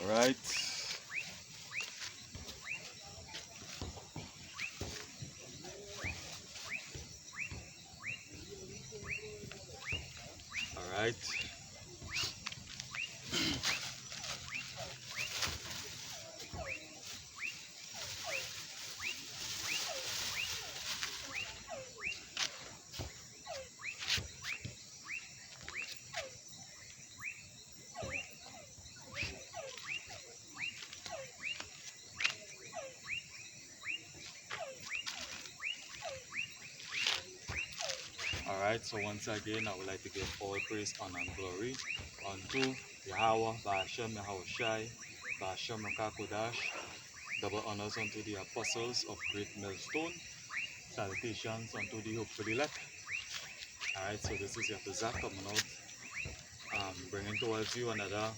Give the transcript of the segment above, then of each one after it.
Alright. Alright. Alright, so once again, I would like to give all praise, honor, and glory unto Yahweh, Ba'ashem, Yahushai, Ba'ashem, Rakakodash. Double honors unto the apostles of Great Millstone. Salutations unto the hopefully elect. Alright, so this is your Zach coming out, bringing towards you another,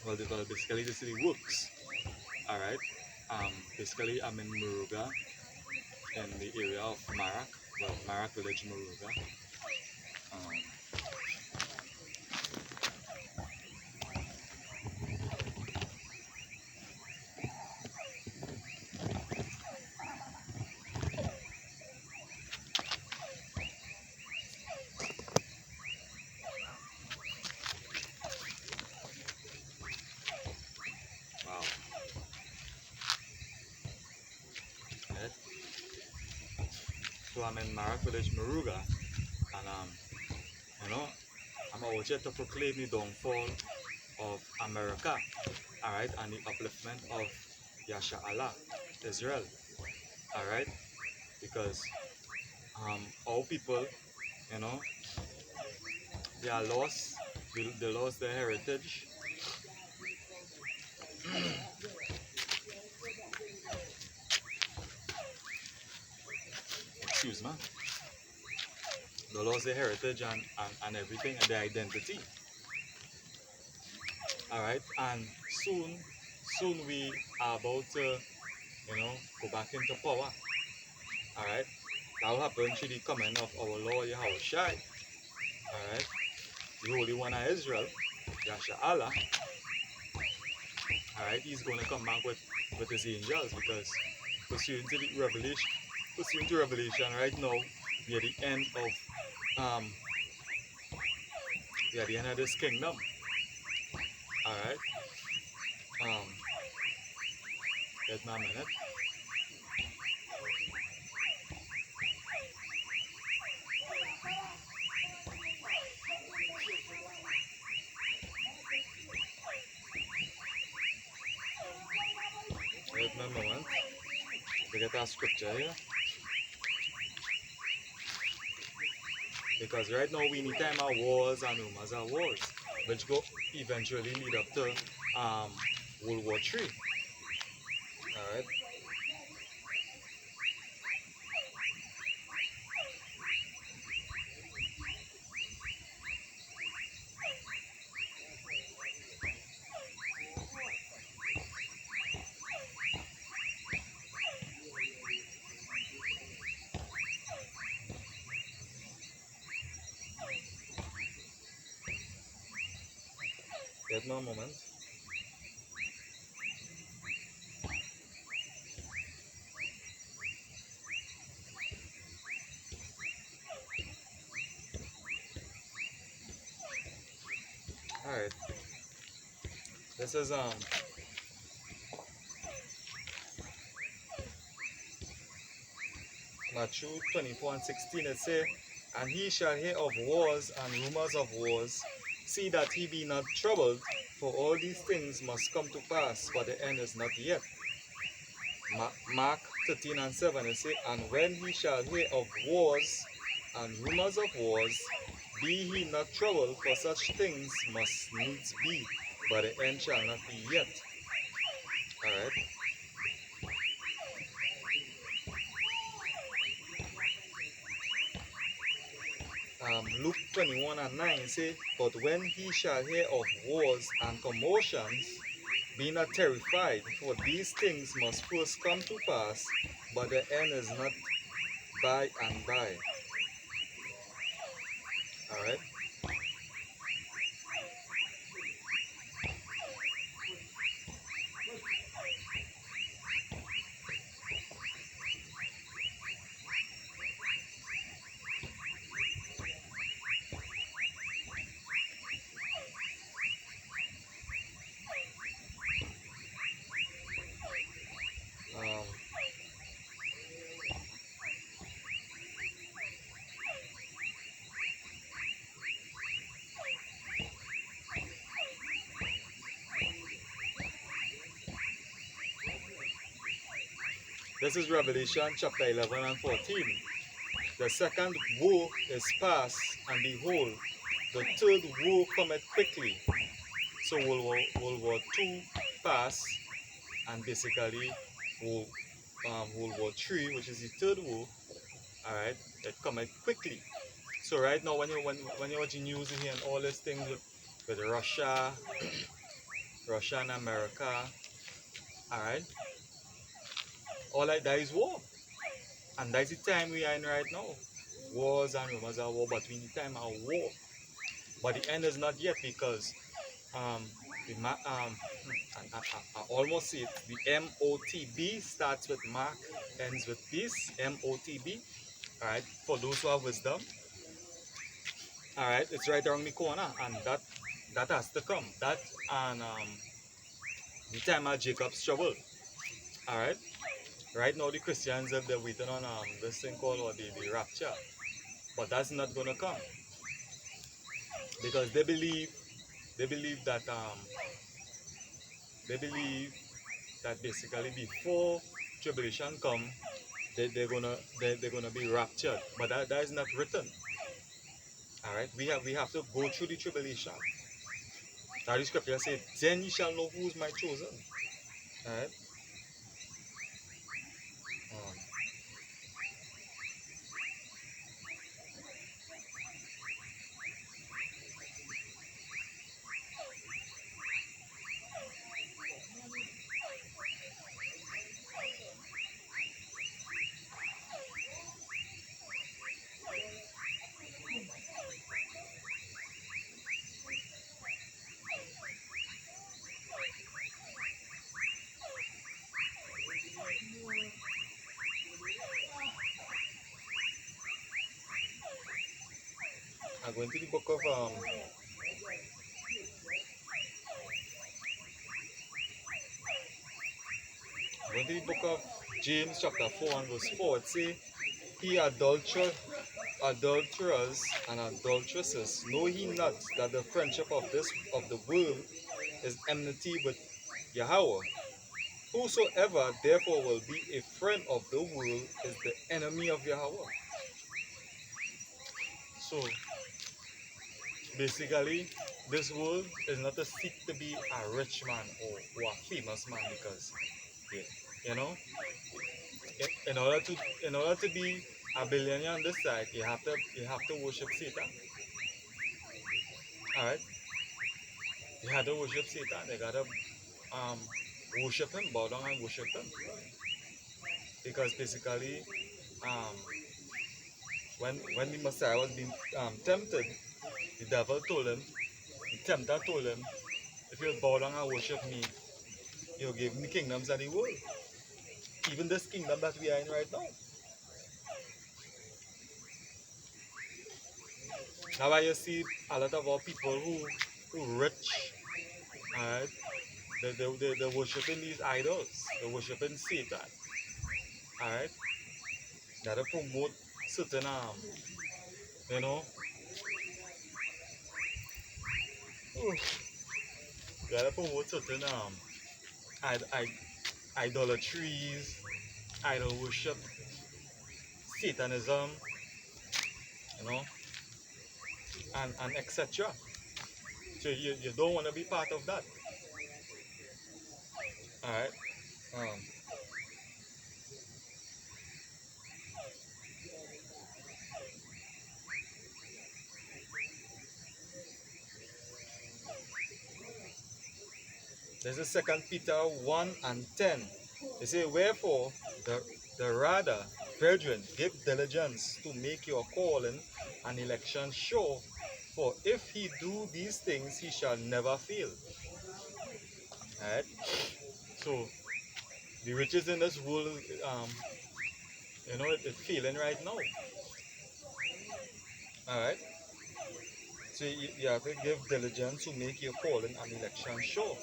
well, they call it basically this is the works. Alright, basically I'm in Muruga, in the area of Marak, well, Marak village, Muruga. Wow. Right. So I'm in Marak village, Muruga, and you know, I'm out here to proclaim the downfall of America, alright, and the upliftment of Yasha Allah, Israel, alright, because our people, you know, they are lost, they lost their heritage. Excuse me. They lost their heritage and everything and their identity. Alright, and soon we are about to, you know, go back into power. Alright, that will happen through the coming of our Lord Yahushai. Alright, the Holy One of Israel, Yasha Allah. Alright, he's going to come back with his angels because pursuant to Revelation right now, we are the end of this kingdom. Alright. Get my minute. Wait a moment. We get our scripture here. Because right now we in the time of wars and rumors of wars, which go eventually lead up to World War III. Alright. Wait a moment. Alright. This is Matthew 24:16. It says, "And he shall hear of wars and rumors of wars. See that he be not troubled, for all these things must come to pass, but the end is not yet." Mark 13:7. It says, "And when he shall hear of wars and rumors of wars, be he not troubled, for such things must needs be, but the end shall not be yet." Alright. Luke 21:9 say, "But when he shall hear of wars and commotions, be not terrified, for these things must first come to pass, but the end is not by and by." Alright. This is Revelation chapter 11 and 14. The second woe is past, and behold, the third woe cometh quickly. So World War II passed, and basically World War III, which is the third war, all right, it cometh quickly. So right now, when you watch the news, you hear all these things with Russia and America, all right, all like that is war, and that's the time we are in right now. Wars and rumors of war, but we need time of war. But the end is not yet because um, I almost see it. The MOTB starts with Mark, ends with peace. MOTB. All right. For those who have wisdom, all right, it's right around the corner, and that has to come. That and the time of Jacob's trouble. All right. Right now, the Christians they're waiting on this thing called or the rapture, but that's not gonna come because they believe that they believe that basically before tribulation come, they're gonna be raptured. But that is not written. All right, we have to go through the tribulation. Now the scripture says, "Then ye shall know who is my chosen." All right. Um, I'm going to the book of I'm going to the book of James chapter 4 and verse 4. It say, "He adulterers and adulteresses, know ye not that the friendship of the world is enmity with Yahweh? Whosoever therefore will be a friend of the world is the enemy of Yahweh." So basically, this world is not a seek to be a rich man or a famous man because yeah, you know, in order to be a billionaire on this side, you have to worship Satan. All right, you have to worship Satan. You gotta um worship him, bow down and worship him because basically um when the Messiah was being tempted, the devil told him, the tempter told him, if you bow down and worship me, you'll give me the kingdoms of the world. Even this kingdom that we are in right now. Now why you see a lot of our people who rich, alright, they're worshiping these idols, they're worshiping Satan, alright, gotta promote certain you know, gotta promote certain I, I, idolatries, idol worship, Satanism, you know, and etc. So you don't want to be part of that. Alright. Um, there's a second Peter 1 and 10. They say, "Wherefore the rather, brethren, give diligence to make your calling and election sure. For if he do these things, he shall never fail." Alright? So the riches in this world, it's failing right now. Alright? So you have to give diligence to make your calling and election sure.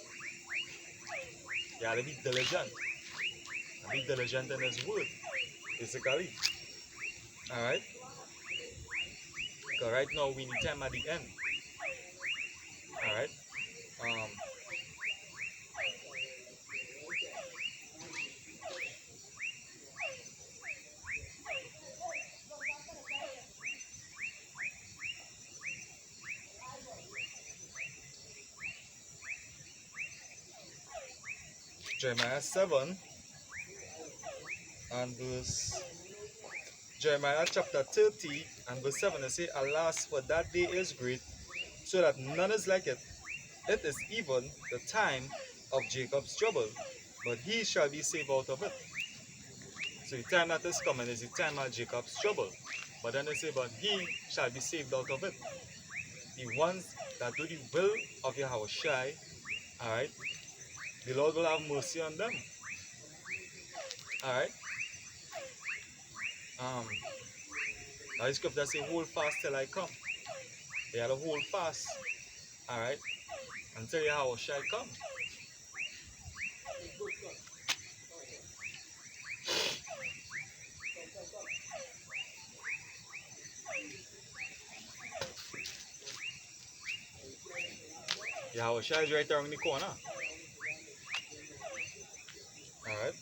You have to be diligent. And be diligent in his word, basically. Alright? Because right now we need time at the end. Alright? Um, Jeremiah 7 and verse Jeremiah chapter 30 and verse 7, it say, Alas, for that day is great, so that none is like it. It is even the time of Jacob's trouble, but he shall be saved out of it. So the time that is coming is the time of Jacob's trouble. But then they say, but he shall be saved out of it. The ones that do the will of Yahushai, alright, the Lord will have mercy on them. Alright. Now the scripture say, hold fast till I come. They had to hold fast, alright, until Yahushai come. Yahushua is right around the corner. Alright.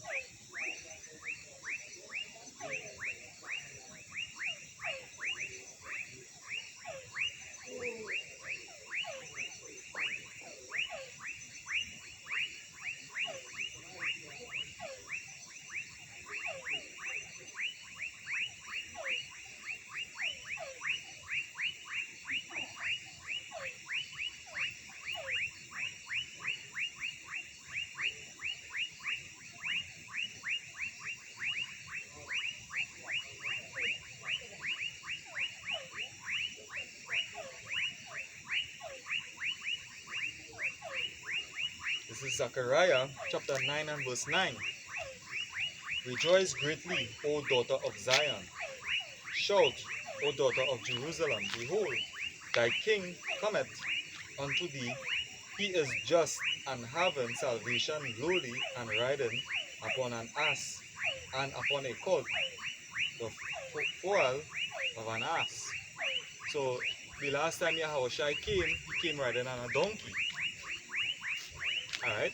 This is Zechariah chapter 9 and verse 9. Rejoice greatly, O daughter of Zion. Shout, O daughter of Jerusalem. Behold, thy king cometh unto thee. He is just and having salvation, lowly, and riding upon an ass and upon a colt, the foal of an ass. So the last time Yahushua came, he came riding on a donkey. Alright?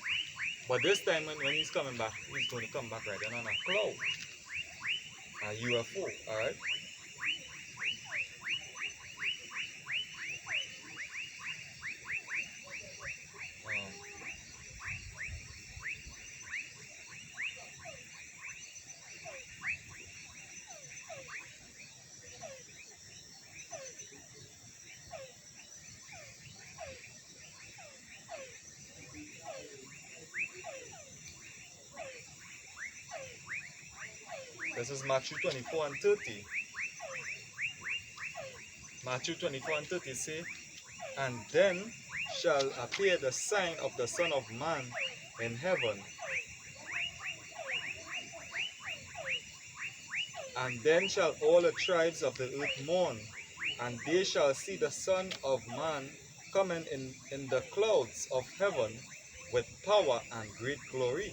But this time when he's coming back, he's going to come back riding on a cloud. A UFO. Alright? This is Matthew 24 and 30. Matthew 24 and 30 say, And then shall appear the sign of the Son of Man in heaven. And then shall all the tribes of the earth mourn, and they shall see the Son of Man coming in the clouds of heaven with power and great glory.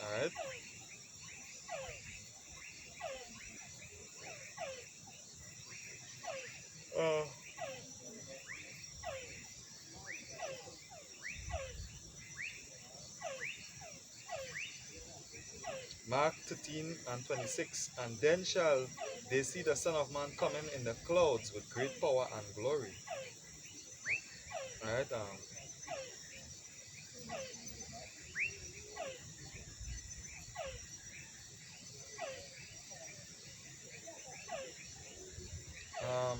Alright. Mark 13 and 26. And then shall they see the Son of Man coming in the clouds with great power and glory. Alright. Um,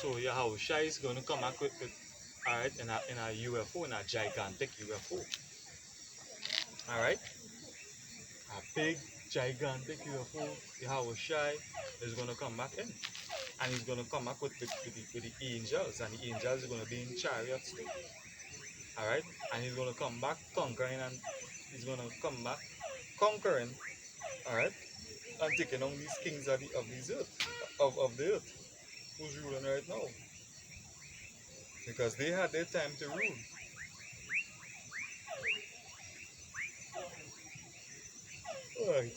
so Yahushua is going to come back with alright, in a UFO, in a gigantic UFO. Alright? A big, gigantic UFO, Yahushua is going to come back in. And he's going to come back with the angels. And the angels are going to be in chariots too. Alright? And he's going to come back conquering, and he's going to come back conquering, alright? And taking on these kings of these earth, of the earth, who's ruling right now. Because they had their time to rule. Alright.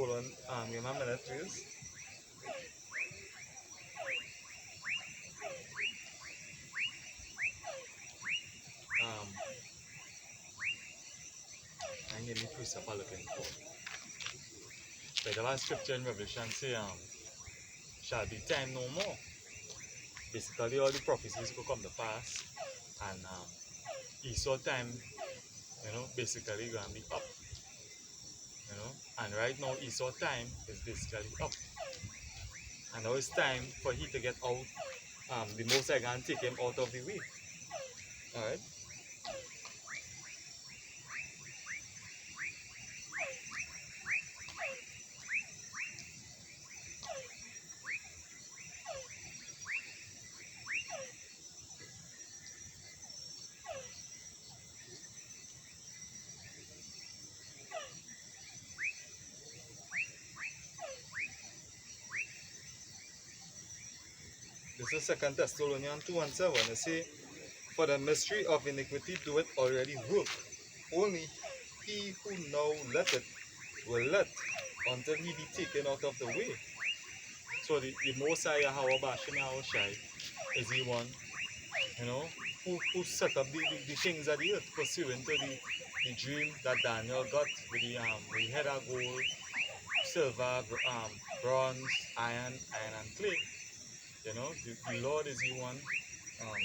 Hold on, give me a minute, please. Um, and give me precept I'm looking for. Like the last scripture in Revelation say, shall be time no more. Basically, all the prophecies will come to pass, and Esau time, basically gonna be up, and right now Esau time is basically up, and now it's time for he to get out. The Most High gonna take him out of the way. All right. This is Second Thessalonians 2:7. It say, "For the mystery of iniquity doeth already work. Only he who now letteth will let until he be taken out of the way." So the Most High Yahweh Bashim Yahushai is the one, who set up the things of the earth pursuant to the dream that Daniel got with the head of gold, silver, bronze, iron and clay. The Lord is the one. Um,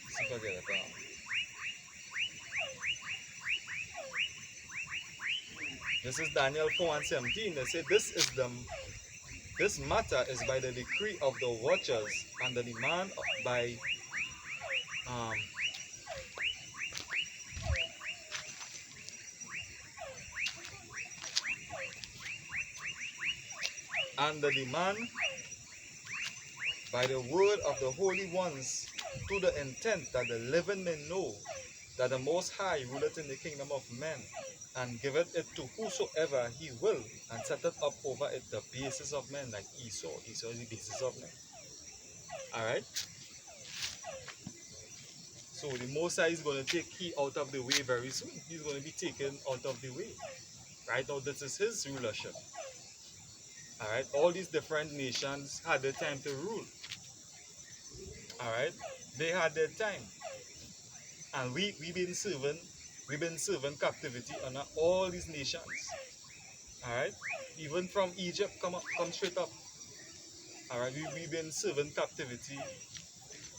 see if I get it down. This is Daniel 4:17. They say this matter is by the decree of the watchers and the demand by um, and the demand by the word of the holy ones, to the intent that the living may know that the Most High ruleth in the kingdom of men, and giveth it to whosoever he will, and setteth up over it the basis of men, like Esau. Esau is the basis of men. Alright? So the Most High is going to take he out of the way very soon. He's going to be taken out of the way. Right now, this is his rulership. Alright? All these different nations had their time to rule. Alright? They had their time. And we've been serving captivity under all these nations. Alright? Even from Egypt, come straight up. Alright, we've been serving captivity,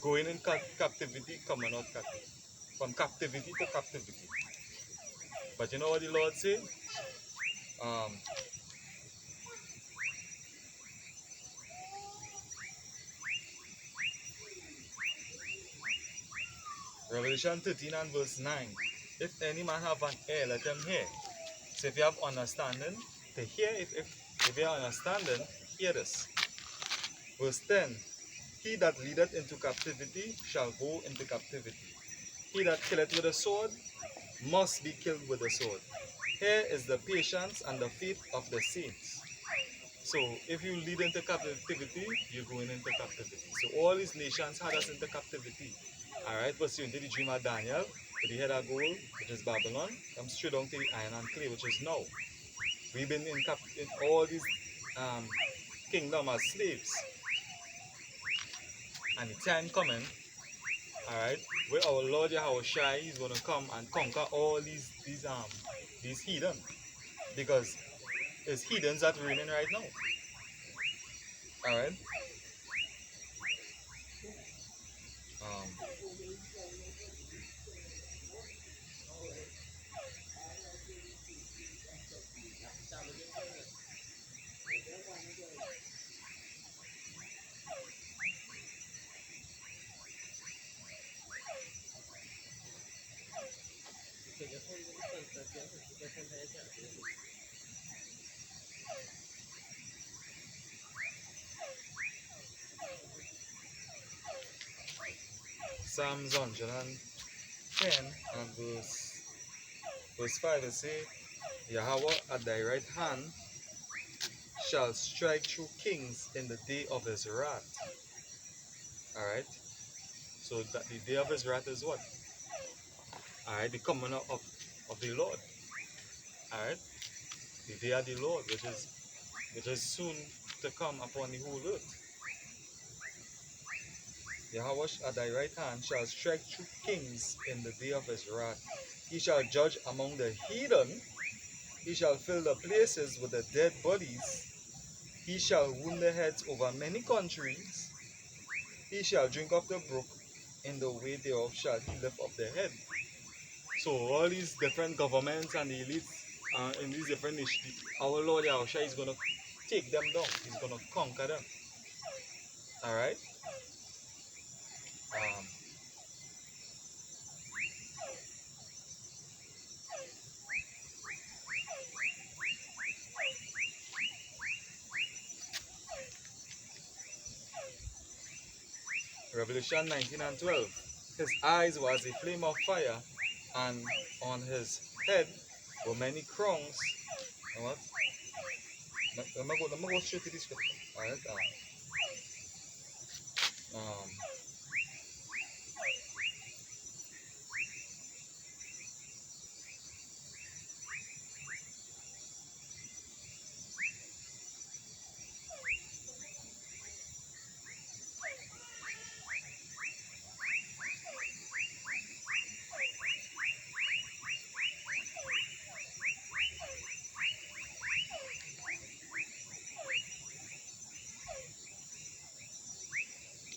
going in captivity, coming out captivity. From captivity to captivity. But you know what the Lord said? Um, Revelation 13 and verse 9. If any man have an ear, let him hear. So if you have understanding, to hear, if you have understanding, hear this. Verse 10. He that leadeth into captivity shall go into captivity. He that killeth with a sword must be killed with a sword. Here is the patience and the faith of the saints. So if you lead into captivity, you're going into captivity. So all these nations had us into captivity. Alright, pursuant to the dream of Daniel, to the head of gold, which is Babylon, come straight down to the iron and clay, which is now. We've been in all these kingdom as slaves. And the time coming, alright, where our Lord Yahushua is gonna come and conquer all these heathen. Because it's heathens that reigning right now. Alright? Um, Psalms 110 and verse 5 it says, Yahweh at thy right hand shall strike through kings in the day of his wrath. Alright? So that the day of his wrath is what? Alright, the coming of the Lord. Alright? The day of the Lord, which is soon to come upon the whole earth. Yahweh at thy right hand shall strike through kings in the day of his wrath. He shall judge among the heathen. He shall fill the places with the dead bodies. He shall wound the heads over many countries. He shall drink of the brook. In the way thereof shall he lift up the head. So all these different governments and the elites in these different nations, our Lord Yahushua is going to take them down. He's going to conquer them. Alright? Um, Revelation 19 and 12. His eyes were as a flame of fire, and on his head were many crowns. And what? Let me go straight to this scripture. Alright? Um,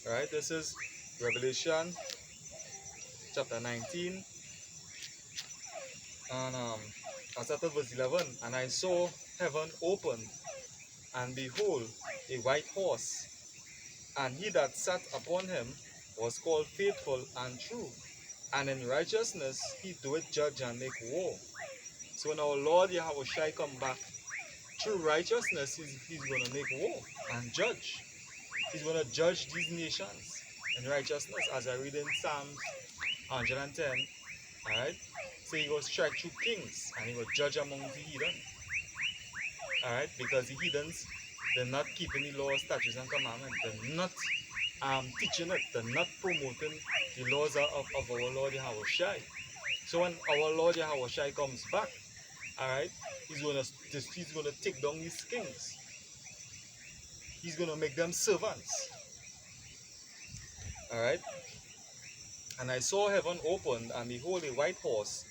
Alright, this is Revelation chapter 19, and I started verse 11. And I saw heaven opened, and behold, a white horse, and he that sat upon him was called Faithful and True, and in righteousness he doeth judge and make war. So when our Lord Yahweh Shai come back, through righteousness he's going to make war and judge. He's going to judge these nations in righteousness, as I read in Psalms 110. Alright? So he will strike through kings, and he will judge among the heathen. Alright? Because the heathens, they're not keeping the laws, statutes, and commandments. They're not teaching it. They're not promoting the laws of our Lord Yahweh Shai. So when our Lord Yahweh Shai comes back, alright, he's gonna take down these kings. He's gonna make them servants. Alright? And I saw heaven opened, and behold, a white horse,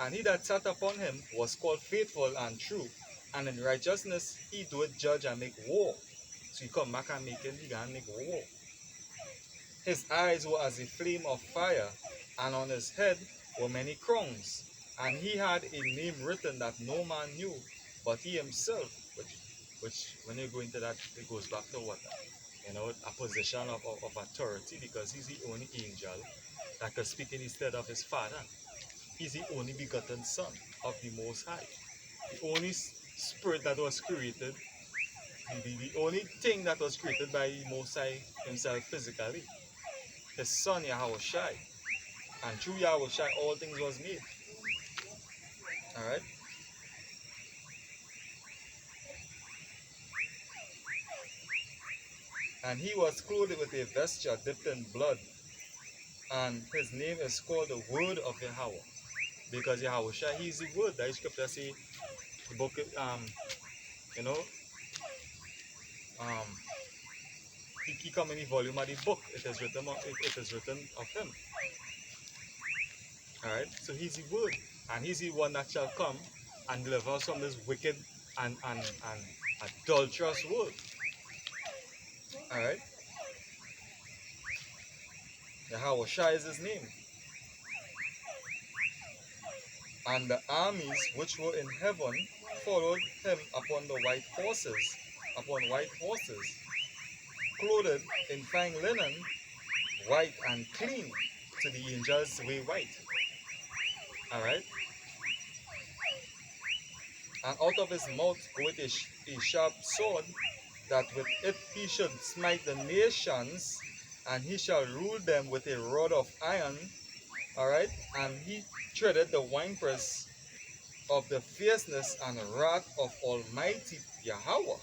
and he that sat upon him was called Faithful and True, and in righteousness he doeth judge and make war. So he come back and he can make war. His eyes were as a flame of fire, and on his head were many crowns, and he had a name written that no man knew, but he himself, which when you go into that, it goes back to what? You know, a position of authority, because he's the only angel that could speak in the stead of his father. He's the only begotten son of the Most High. The only spirit that was created, the only thing that was created by the Most High himself physically. His son Yahweh Shai. And through Yahweh Shai all things was made. Alright? And he was clothed with a vesture dipped in blood. And his name is called the Word of Yahweh. Because Yahweh Shai, he is the Word. That scripture say, the book, you know, he come in the volume of the book. It is written of him. Alright? So he's the Word. And he's the one that shall come and deliver us from this wicked and adulterous world. Alright? Yahweh Shai is his name. And the armies which were in heaven followed him upon white horses, clothed in fine linen, white and clean, to the angels way white. Alright? And out of his mouth goeth a sharp sword, that with it he should smite the nations, and he shall rule them with a rod of iron. Alright? And he treaded the winepress of the fierceness and wrath of Almighty Yahweh.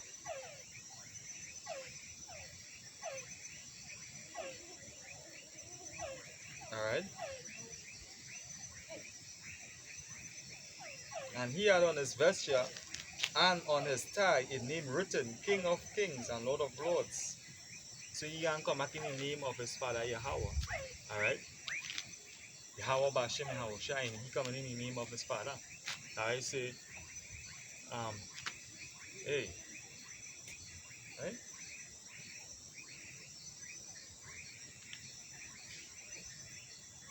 Alright? And he had on his vesture and on his thigh a name written, King of Kings and Lord of Lords. So he can come back in the name of his father Yahweh. Alright? Yahweh Bashem Yahweh Shine. He coming in the name of his father. I say, um, hey, right?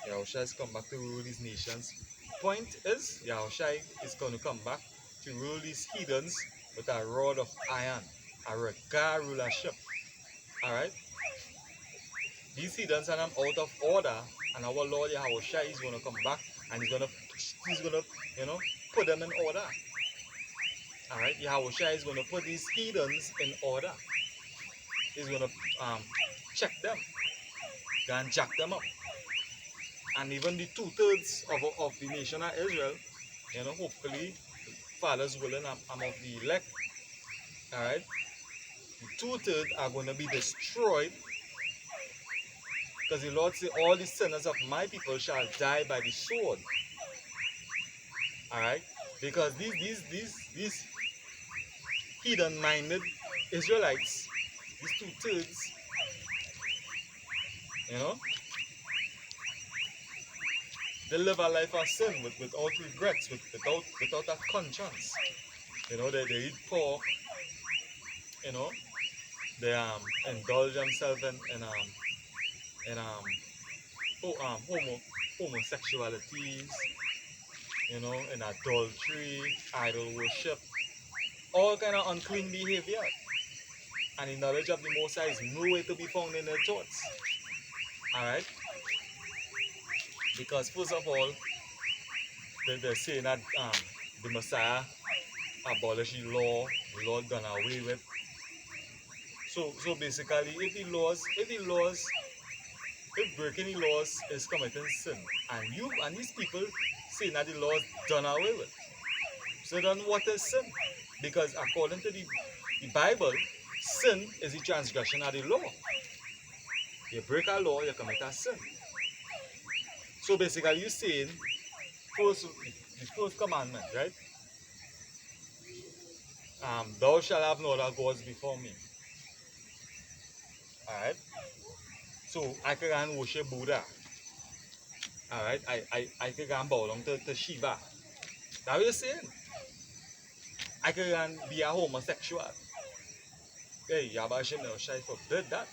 Yahushua is come back to rule these nations. Point is, Yahushua is going to come back to rule these heathens with a rod of iron, a regal rulership. Alright? These heathens are out of order, and our Lord Yahushua is going to come back and he's gonna, you know, put them in order. Alright? Yahushua is going to put these heathens in order. He's going to check them, and jack them up. And even the two-thirds of the nation of Israel, you know, hopefully, Father's willing, I'm of the elect, all right? The two-thirds are going to be destroyed because the Lord said, all the sinners of my people shall die by the sword, all right? Because these heathen-minded Israelites, these two-thirds, you know, they live a life of sin without regrets, without a conscience. You know, they eat pork, you know, they indulge themselves in homosexualities, you know, in adultery, idol worship, all kind of unclean behavior. And the knowledge of the Most High is nowhere to be found in their thoughts. Alright? Because first of all, they're saying that the Messiah abolished the law, the law done away with. So basically if breaking the laws is committing sin, and these people saying that the law is done away with. So then what is sin? Because according to the Bible, sin is the transgression of the law. You break a law, you commit a sin. So basically you're saying the first commandment, right? Thou shalt have no other gods before me. Alright? So I can go and worship Buddha. Alright? I can go and bow down to Shiva. That's what you're saying. I can go and be a homosexual. Hey, Yahweh Hashem Yahushai forbid that.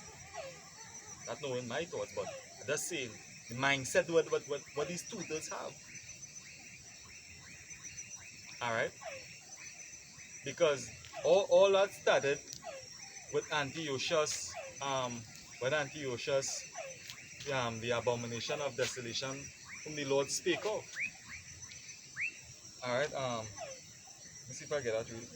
That's not in my thoughts, but I'm just saying the mindset what these tutors have. Alright? Because all that started with Antiochus, the abomination of desolation whom the Lord spake of. Alright, let's see if I get that read.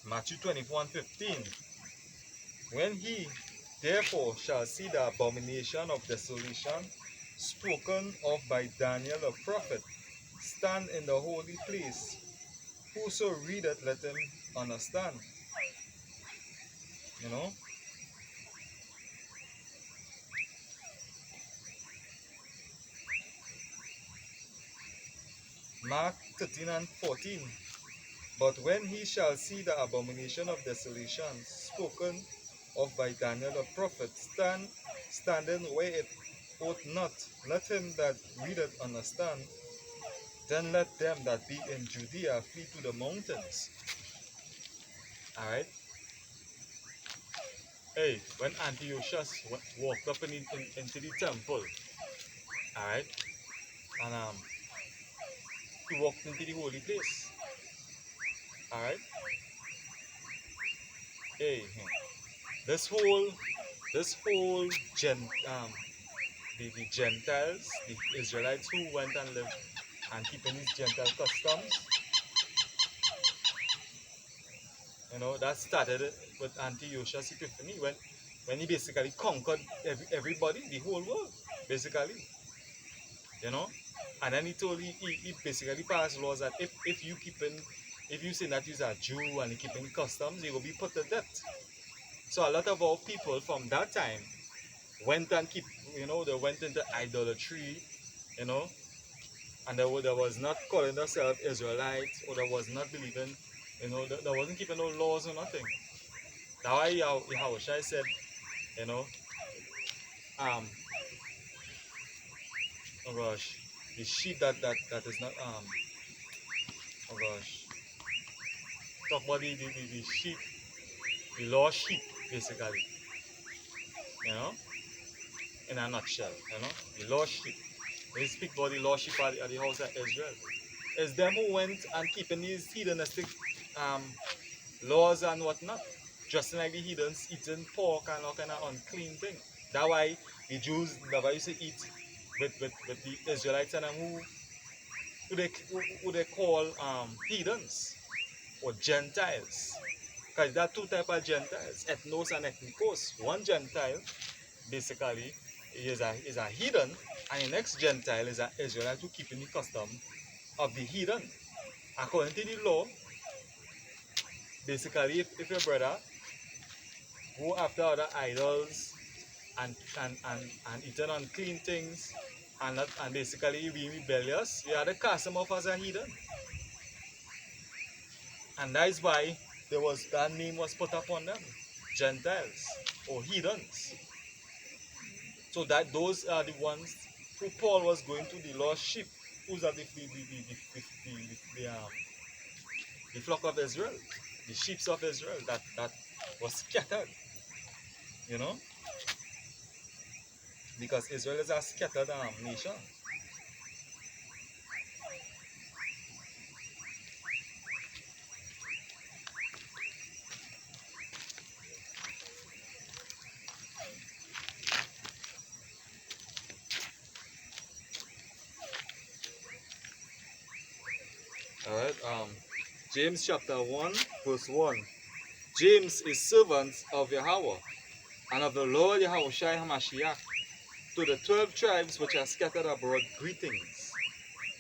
Matthew 24:15. When he therefore shall see the abomination of desolation spoken of by Daniel the prophet stand in the holy place, whoso readeth, let him understand. You know? Mark 13:14. But when he shall see the abomination of desolation spoken of by Daniel the prophet standing where it ought not, let him that readeth understand. Then let them that be in Judea flee to the mountains. Alright? Hey, when Antiochus walked up into the temple, alright, and he walked into the holy place, alright, hey, this whole the Gentiles, the Israelites who went and lived and keeping these Gentile customs, that started with Antiochus Epiphanes when he basically conquered everybody, the whole world, basically, you know. And then he basically passed laws that if you say that you're a Jew and you keeping customs, you will be put to death. So a lot of our people from that time went and they went into idolatry, you know, and there was not calling themselves Israelites, or there was not believing, there wasn't keeping no laws or nothing. That's why Yahushua said, you know, um, oh gosh, the sheep that is not, oh gosh, talk about the sheep, the lost sheep, basically, you know, in a nutshell, the lost sheep. When you speak about the lost sheep at the house of Israel, it's them who went and keeping these heathenistic um, laws and whatnot, just like the heathens eating pork and all kind of unclean thing. That's why the Jews never used to eat with the Israelites and them who they call heathens or Gentiles. Because there are two types of Gentiles, ethnos and ethnikos. One Gentile basically is a heathen, and the next Gentile is an Israelite who keeping the custom of the heathen. According to the law, basically if your brother go after other idols and eating unclean things and basically you being rebellious, you have to cast him off as a heathen. And that is why that name was put upon them, Gentiles or heathens. So that those are the ones who Paul was going to, the lost sheep, who's are the flock of Israel, the sheep of Israel that was scattered, you know, because Israel is a scattered nation. All right. James chapter 1, verse 1. James is servant of Yahweh and of the Lord Yahweh Shai HaMashiach, to the 12 tribes which are scattered abroad, greetings.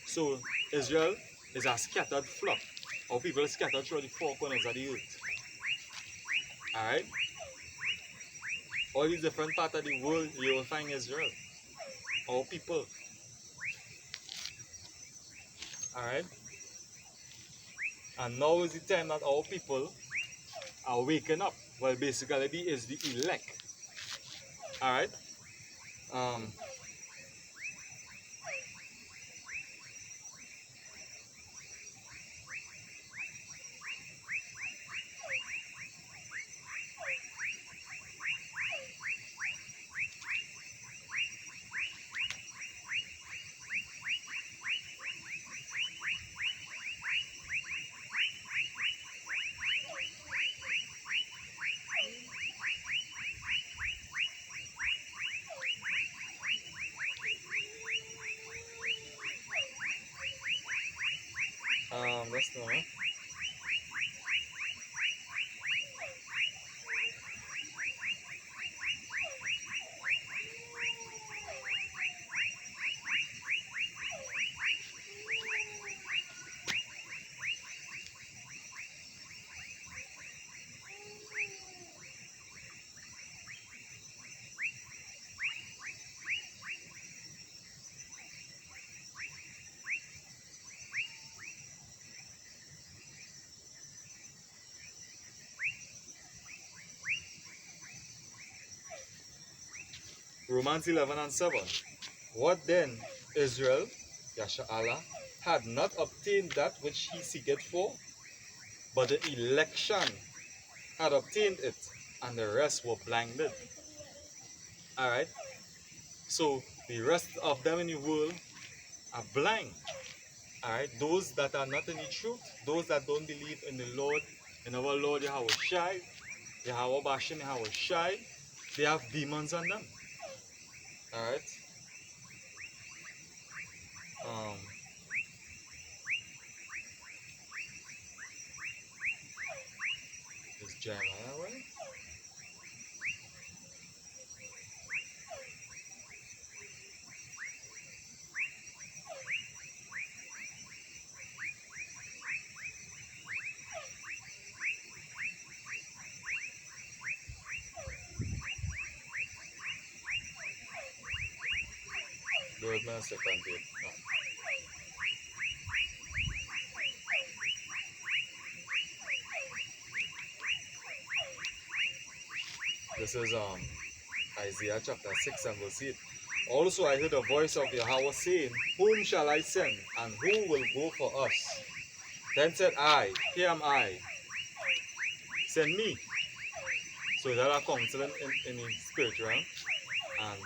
So Israel is a scattered flock, or people scattered through the four corners of the earth. Alright? All these different parts of the world, you will find Israel, our people. Alright? And now is the time that our people are waking up. Well, basically, is the elect. Alright? Um, that's no. Romans 11 and 7. What then, Israel, Yasha Allah, had not obtained that which he seeketh for, but the election had obtained it, and the rest were blinded. Alright? So the rest of them in the world are blind. Alright? Those that are not in the truth, those that don't believe in the Lord, in our Lord Yahweh Shai, Yahweh Bashem, Yahweh Shai, they have demons on them. Alright? Um, is Jeremiah right? Lord, man, second date. No. This is Isaiah chapter 6 and verse 8. Also I heard a voice of Yahweh saying, Whom shall I send, and who will go for us? Then said I, Here am I, send me. So there are counseling in the spirit realm, and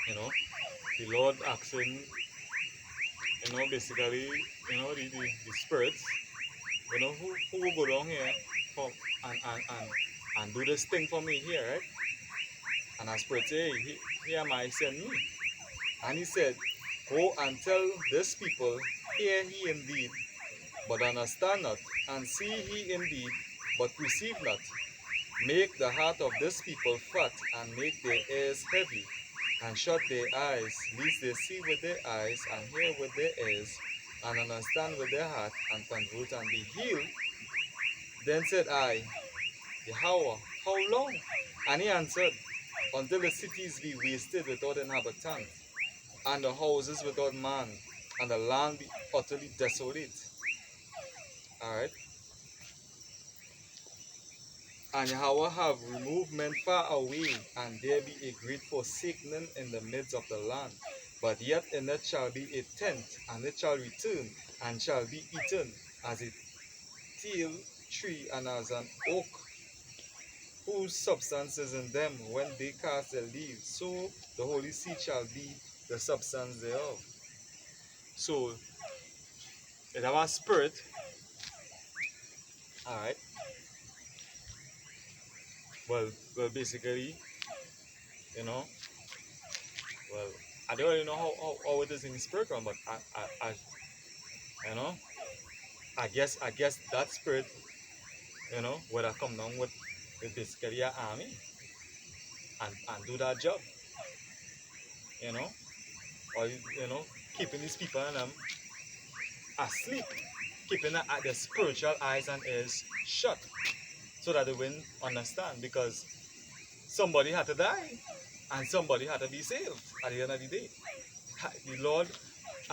you know, the Lord asking, basically, the spirits, who will go down here for and do this thing for me here, right? And as spirit say, here am I, send me. And he said, Go and tell this people, hear he indeed, but understand not, and see he indeed, but perceive not. Make the heart of this people fat, and make their ears heavy, and shut their eyes, lest they see with their eyes, and hear with their ears, and understand with their heart, and convert and be healed. Then said I, Yahweh, how long? And he answered, Until the cities be wasted without inhabitant, and the houses without man, and the land be utterly desolate. Alright? And Yahweh have removed men far away, and there be a great forsakening in the midst of the land. But yet in it shall be a tent, and it shall return, and shall be eaten, as a teal tree and as an oak, whose substance is in them when they cast their leaves. So the holy seed shall be the substance thereof. So it have a spirit, alright. Well, basically, you know, well, I don't really know how it is in the spirit realm, but you know, I guess that spirit, would have come down with basically an army and do that job, you know, or keeping these people and them asleep, keeping their spiritual eyes and ears shut, so that they wouldn't understand, because somebody had to die and somebody had to be saved at the end of the day. The Lord,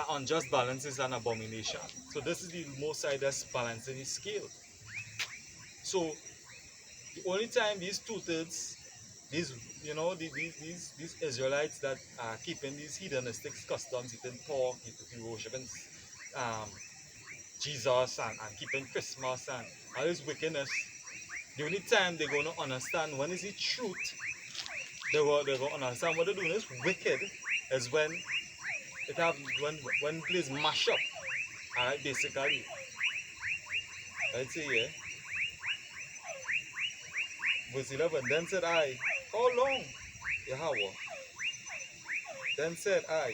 unjust balance is an abomination. So this is the most highest balance in his scale. So the only time these two-thirds, these these Israelites that are keeping these hedonistic customs, eating pork, worshiping um, Jesus, and keeping Christmas and all this wickedness, the only time they're going to understand when is the truth, they're going to understand what they're doing is wicked, is when it have when place mash up. Alright, basically. Let's see here. Verse 11. Then said I, How long, Yahweh? Then said I,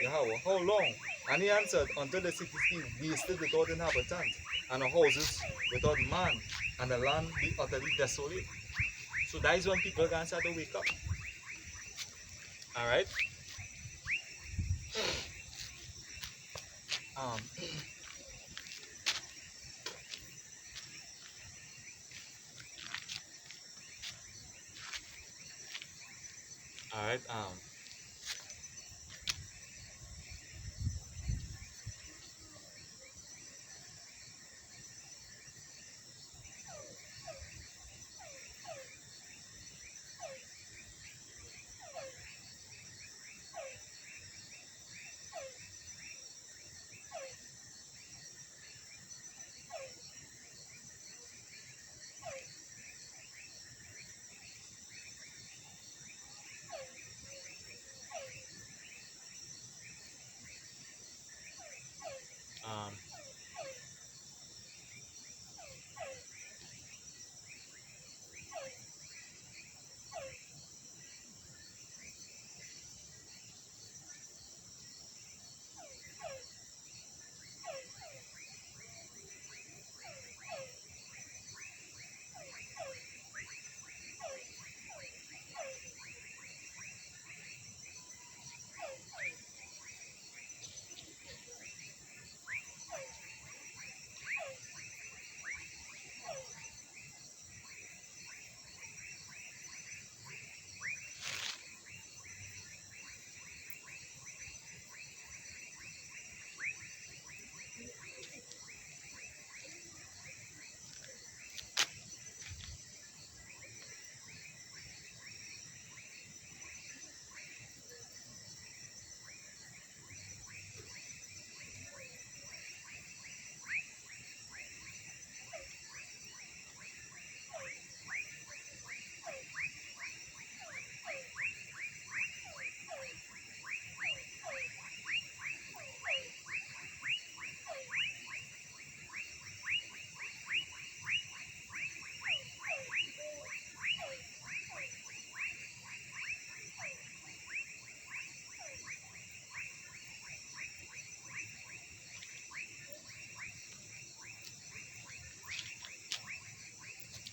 Yahweh, how long? And he answered, Until the cities be wasted without inhabitant, and the houses without man, and the land be utterly desolate. So that is when people can start to wake up. Alright? Um, alright,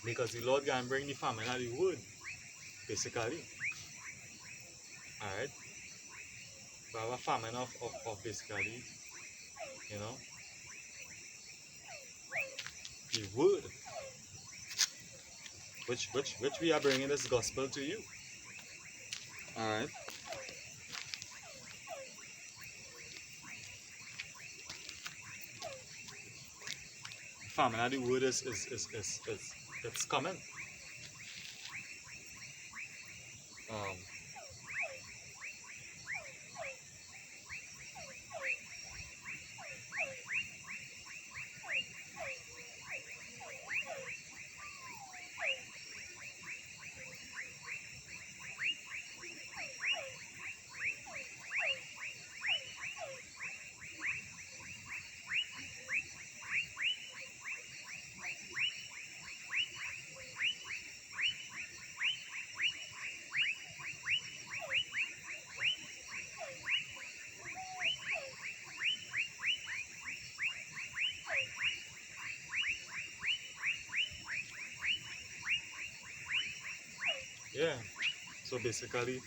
Because the Lord can bring the famine of the word, basically. Alright? We have a famine of basically, you know, the word, which we are bringing this gospel to you. Alright? Famine of the word is it's coming. Um, yeah. So basically,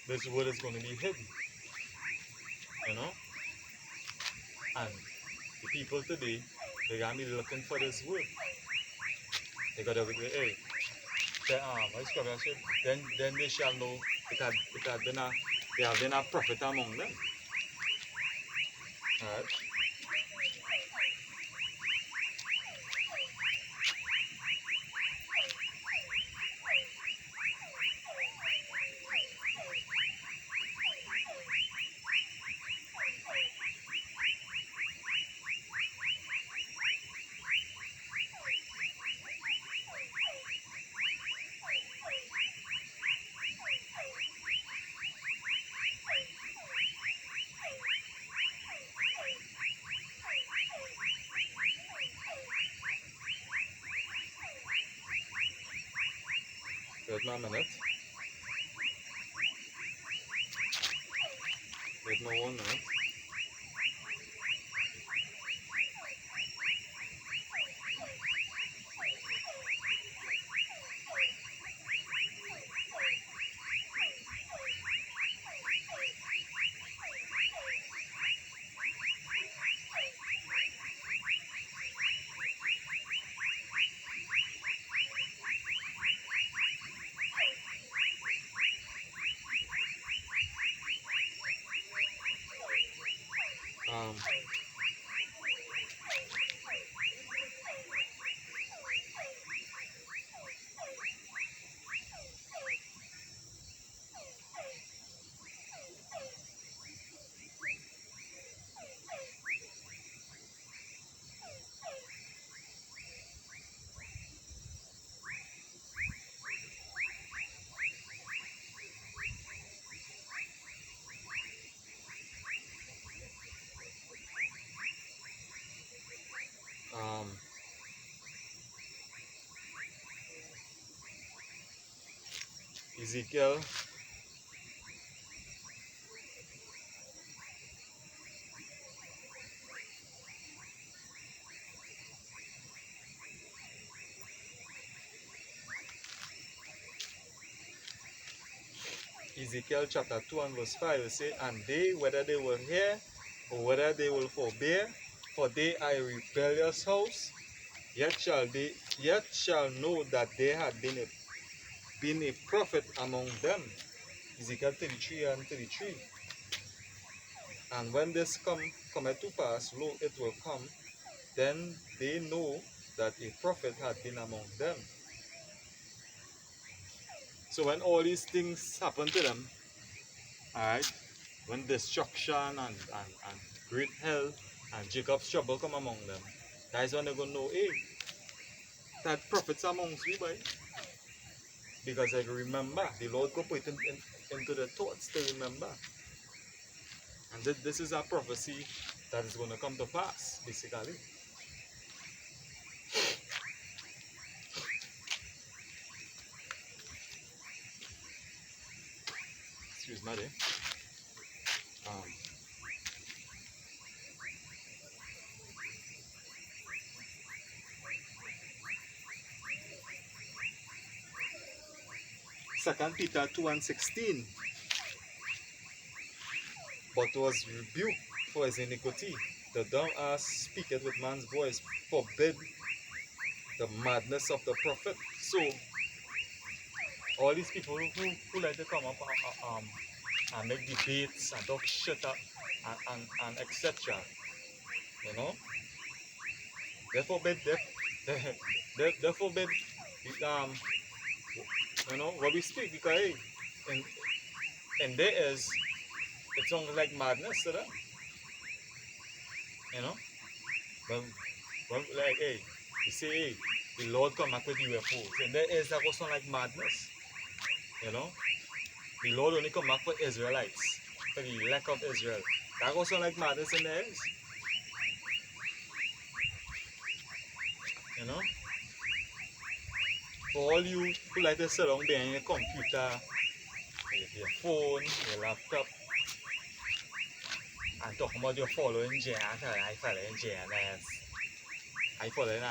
this word is going to be heavy, you know? And the people today, they're going to be looking for this word. They got to be, hey, what's the say? Then they shall know it had been a, there have been a prophet among them. Alright? Wait me a minute. Wait me 1 minute. Um, um, Ezekiel, Ezekiel chapter 2 and verse 5 will say, and they, whether they will hear or whether they will forbear, for they are a rebellious house, yet shall know that there had been a prophet among them. Ezekiel 33 and 33. And when this cometh to pass, lo, it will come, then they know that a prophet had been among them. So when all these things happen to them, alright, when destruction and great hell and Jacob's trouble come among them, that is when they're going to know, hey, that prophet's amongst we, boy. Because they remember, the Lord could put it into the thoughts to remember. And this is a prophecy that is going to come to pass, basically. Excuse me, there. Um, 2 Peter 2 and 16. But was rebuked for his iniquity. The dumb ass speaketh with man's voice, forbid the madness of the prophet. So, all these people who like to come up and make debates and talk shit up and etc. You know, they forbid they forbid um you know what we speak because hey, in there is it sounds like madness to them. You know, but like hey, you say hey, the Lord come back with UFOs, and there is that was sound like madness. You know, the Lord only come back for Israelites, for the elect of Israel. That goes sound like madness in there is. You know, for all you who like to sit down behind your computer, your phone, your laptop, and talking about your following Jesus, I following Jesus, I following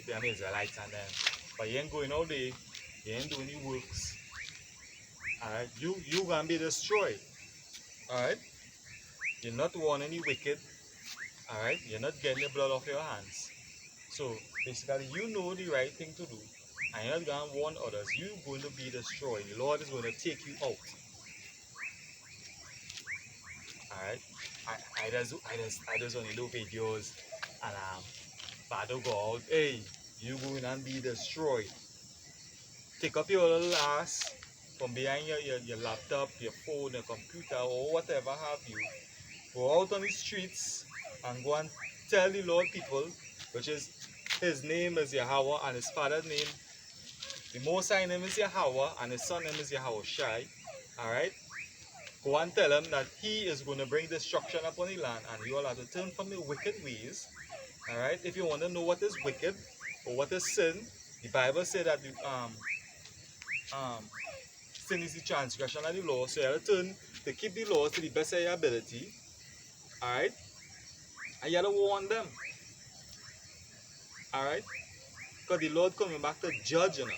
the Israelites and them. But you ain't going out there, you ain't doing any works. Alright, you gonna be destroyed. Alright, you're not warning any wicked. Alright, you're not getting the blood off your hands. So basically, you know the right thing to do, and you're not gonna warn others. You're going to be destroyed. The Lord is going to take you out. Alright, I just only do videos and Father go out. Hey, you going and be destroyed. Take up your little ass from behind your laptop, your phone, your computer, or whatever have you. Go out on the streets and go and tell the Lord people, which is his name is Yahweh and his father's name. The Most High name is Yahweh and his son name is Yahweh Shai. Alright? Go and tell him that he is going to bring destruction upon the land and you all have to turn from the wicked ways. Alright? If you want to know what is wicked or what is sin, the Bible says that sin is the transgression of the law. So you have to turn to keep the laws to the best of your ability. Alright? And you have to warn them. Alright? Because the Lord coming back to judge, you know.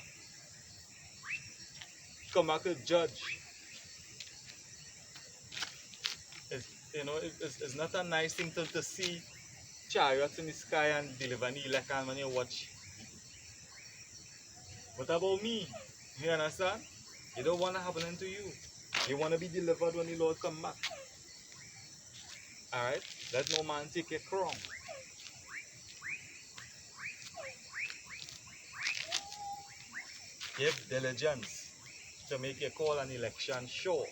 Come back to judge. It's not a nice thing to see chariots in the sky and deliver the elect and when you watch. What about me? You understand? You don't want to happen to you. You want to be delivered when the Lord come back. Alright? Let no man take your crown. Give diligence to make your call and election sure.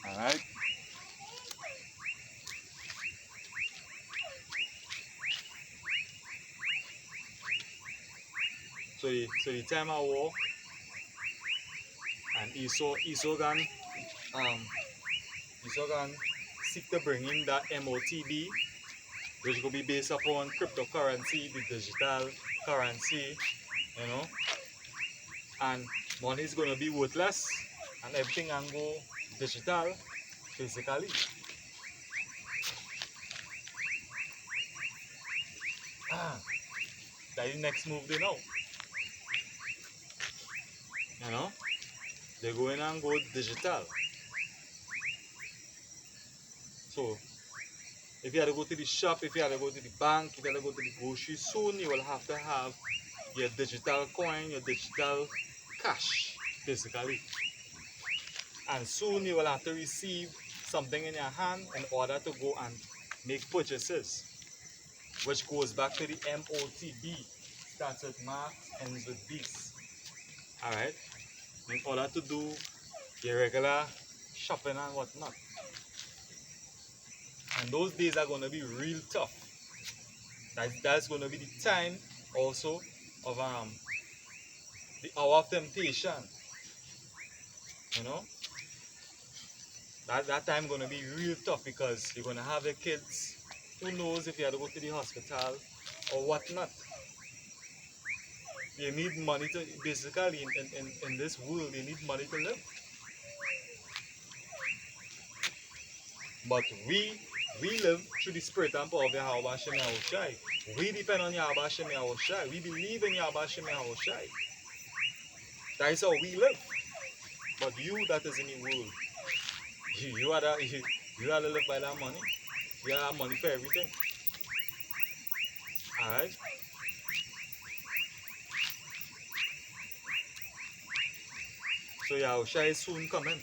Alright? So the time of war and Esau can seek to bring in that MOTB, which will be based upon cryptocurrency, the digital currency, you know, and money is gonna be worthless and everything can go digital basically. That's the next move they know. You know? They're going and go digital. So if you have to go to the shop, if you have to go to the bank, if you have to go to the grocery, soon you will have to have your digital coin, your digital cash, basically. And soon you will have to receive something in your hand in order to go and make purchases, which goes back to the MOTB. Starts with math, ends with beast. Alright? In order to do your regular shopping and whatnot. And those days are going to be real tough. That's going to be the time also of the hour of temptation. You know? That time going to be real tough because you're going to have your kids. Who knows if you have to go to the hospital or whatnot. You need money to, basically in this world, you need money to live. But we We live through the spirit and power of Yahweh Hashem Yahushai. We depend on Yahweh Hashem Yahushai. We believe in Yahweh Hashem Yahushai. That is how we live. But you that is in the world, you are you gotta live by that money. You gotta have money for everything. Alright? So Yahushua is soon coming.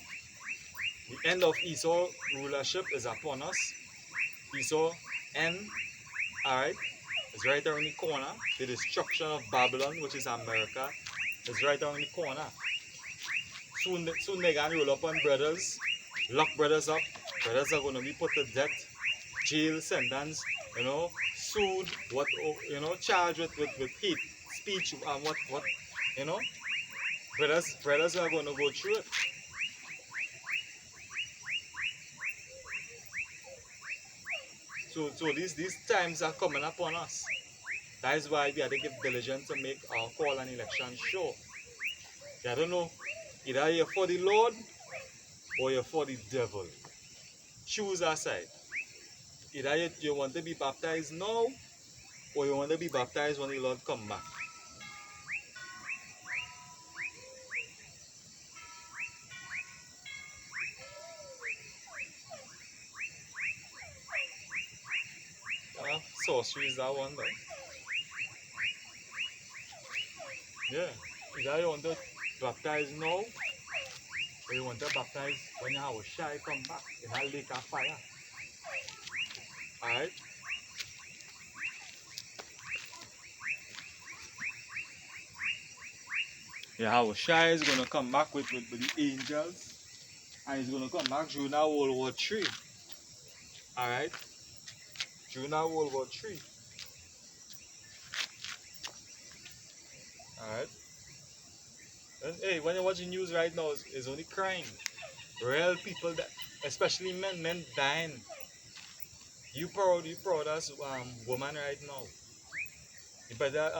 The end of Esau rulership is upon us. Esau end, alright, is right around the corner. The destruction of Babylon, which is America, is right around the corner. Soon they're gonna roll up on brothers, lock brothers up. Brothers are gonna be put to death, jail sentence, sued, charged with hate speech and what, brothers are gonna go through it. So these times are coming upon us. That is why we have to give diligence to make our call and election sure. I don't know, either you're for the Lord or you're for the devil. Choose a side. Either you want to be baptized now or you want to be baptized when the Lord come back. Sorcery is that one though. Yeah. Either you want to baptize now or you want to baptize when Yahushua come back in a lake of fire. Alright? Yahushua is going to come back with the angels, and he's going to come back during World War III. Alright? During World War III. Alright? And hey, when you watch the news right now, it's only crime. Real people, that, especially men dying. You proud as woman right now. You better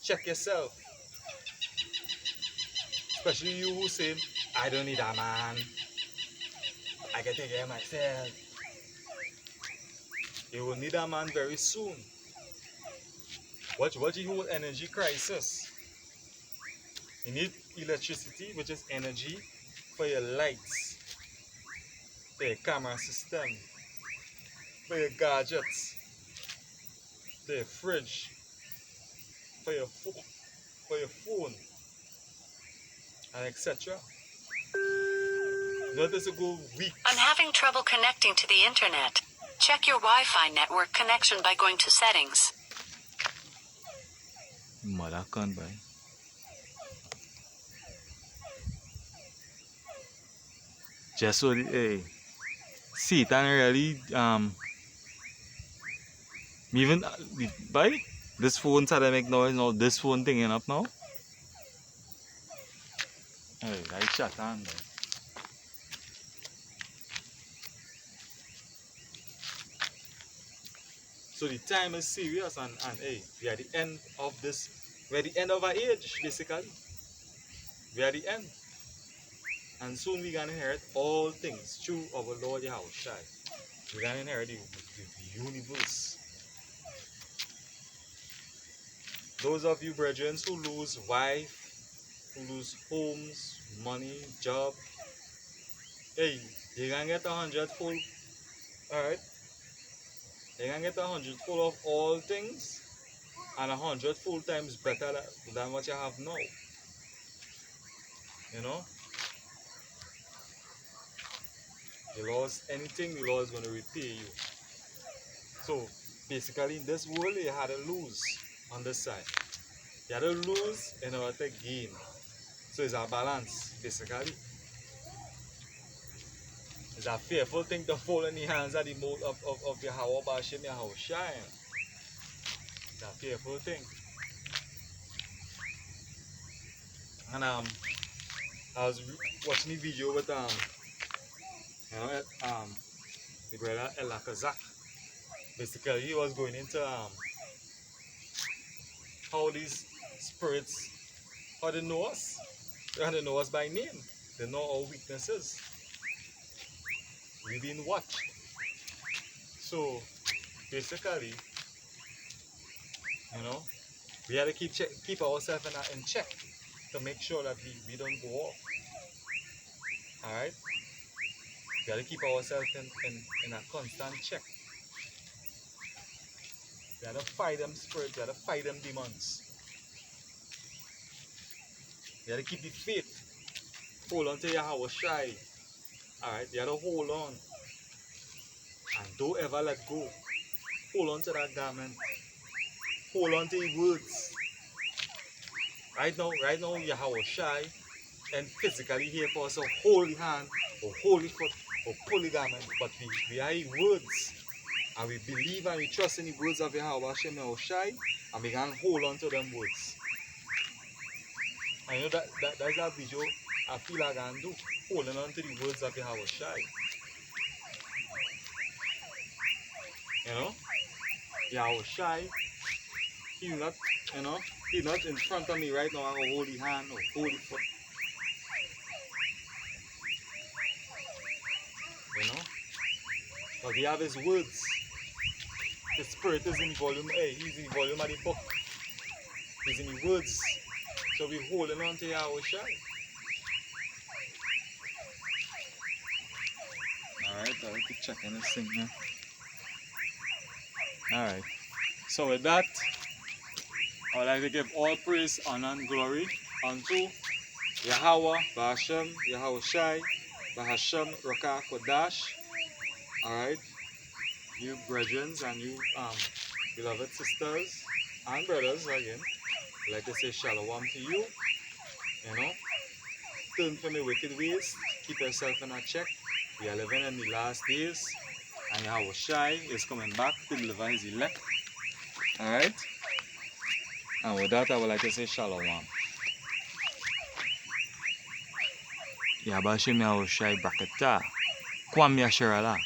check yourself. Especially you who say, I don't need a man. I can take care of myself. You will need a man very soon. Watch the whole energy crisis. You need electricity, which is energy, for your lights, for your camera system, for your gadgets, for your fridge, for your phone, and etc. Notice it go weak. I'm having trouble connecting to the internet. Check your Wi-Fi network connection by going to settings. Mother can't buy. Just so Satan really even by this phone started make noise now. This phone thinging up now. Hey, I shut down. So the time is serious, and hey, we are at the end of this. We're at the end of our age, basically. We are at the end. And soon we're going to inherit all things through our Lord Yahushua. We're going to inherit the universe. Those of you brethren who lose wife, who lose homes, money, job, hey, you're going to get 100-fold. Alright? You're going to get 100-fold of all things, and 100-fold times better than what you have now. You know? You lost anything, the Lord is going to repay you. So, basically, in this world, you had to lose on this side. You had to lose in order to gain. So, it's a balance, basically. It's a fearful thing to fall in the hands of the mouth of the Yahweh Hashem Yahushua. It's a fearful thing. And I was watching the video with the brother Elakazak. Basically, he was going into how these spirits, how they know us. They know us by name. They know our weaknesses. We've been watched. So basically, you know, we have to keep ourselves in check to make sure that we don't go off. Alright? We have to keep ourselves in a constant check. We have to fight them spirits, we have to fight them demons. We have to keep the faith. Hold on to Yahweh Shai. Alright? You have to hold on. And don't ever let go. Hold on to that garment. Hold on to your words. Right now, Yahweh Shai and physically here for us a holy hand, or holy foot, or holy garment, but we are in words. And we believe and we trust in the words of Yahweh Hashem Yahweh Shai, and we can hold on to them words. And you know that's a video I feel I can do, holding on to the words of Yahweh Shai. You know? Yahweh Shai, he's not, you know, he's not in front of me right now, I have a holy hand or holy foot. You know? But we have his words. His spirit is in volume A. He's in volume of the book. He's in the words. So we're holding on to Yahweh Shai. Alright, I'll keep checking this thing now. Alright. So with that, I would like to give all praise, honor, and glory unto Yahweh, Bahashem, Yahweh Shai, Bahashem, Rakah, Kodash. Alright. You brethren and you beloved sisters and brothers again, I'd like to say shalom to you. You know, turn from your wicked ways, keep yourself in a check. We are living in the last days, and Yahweh Shai is coming back to deliver his elect. Alright? And with that, I would like to say shalom. Yahweh Shai Yahweh Shai Brakata. Kwam Yasharala.